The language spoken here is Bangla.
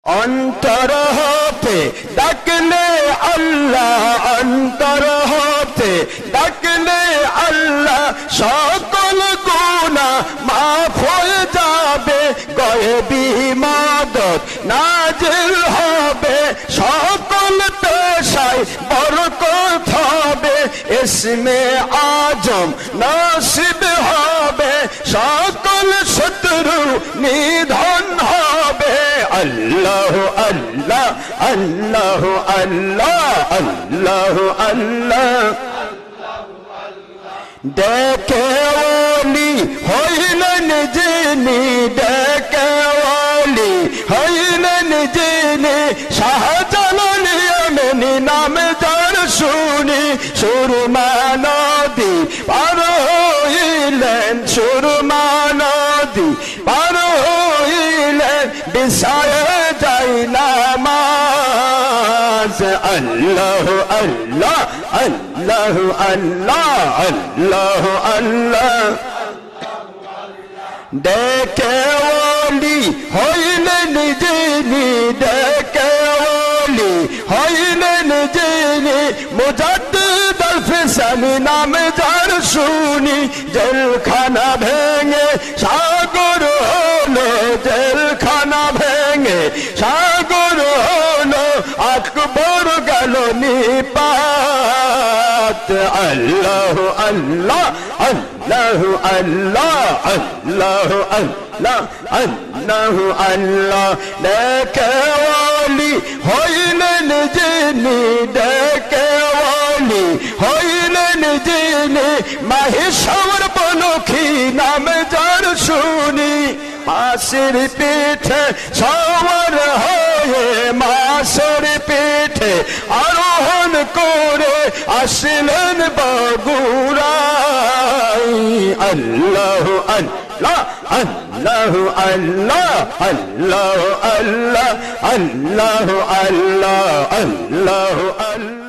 অন্তর হতে ডাকলে আল্লাহ, অন্তর হতে ডাকলে আল্লাহ, সকল গুনাহ মাফ হয়ে যাবে, গায়বী মদদ নাজিল হবে, সকল পেশায় বরকত হবে, ইসমে আজম নসিব হবে, সকল শত্রু নিধন হবে। আল্লাহ আল্লাহ আল্লাহ আল্লাহ আল্লাহ আল্লাহ ডেকে ওলি হইলেন যিনি, ডেকে ওলি হইলেন যিনি, শাহজালাল ইয়ামানি নামে যার শুনি, সুরমা নদী পার হইলেন, সুরমা নদী পার হইলেন, বিছায়ে যাই নামাজ। আল্লাহ আল্লাহ আল্লাহ আল্লাহ আল্লাহ আল্লাহ ডেকে ওলি হইলেন যিনি, ডেকে ওলি হইলেন যিনি, মুজাদ্দিদ আল ফিসানি নামে যার শুনি, জেলখানা ভেঙে সাগর হলো, জেলখানা ভেঙে সাগর হলো, আকবর গেল নিপাত। আল্লাহ আল্লাহ আল্লাহ আল্লাহ আল্লাহ আল্লাহ আল্লাহ আল্লাহ ডেকে ওলি হইলেন যিনি, ডেকে ওলি হইলেন যিনি, মাহেশ্বর বনখী নামে যার শুনি, মাসির পিঠে সওয়ার হয়ে, মাসের পিঠে আরোহণ করে আসলেন বগুড়ায়। আল্লাহ আল্লাহ আল্লাহ আল্লাহ আল্লাহ আল্লাহ আল্লাহ আল্লাহ আল্লাহ আল্লাহ।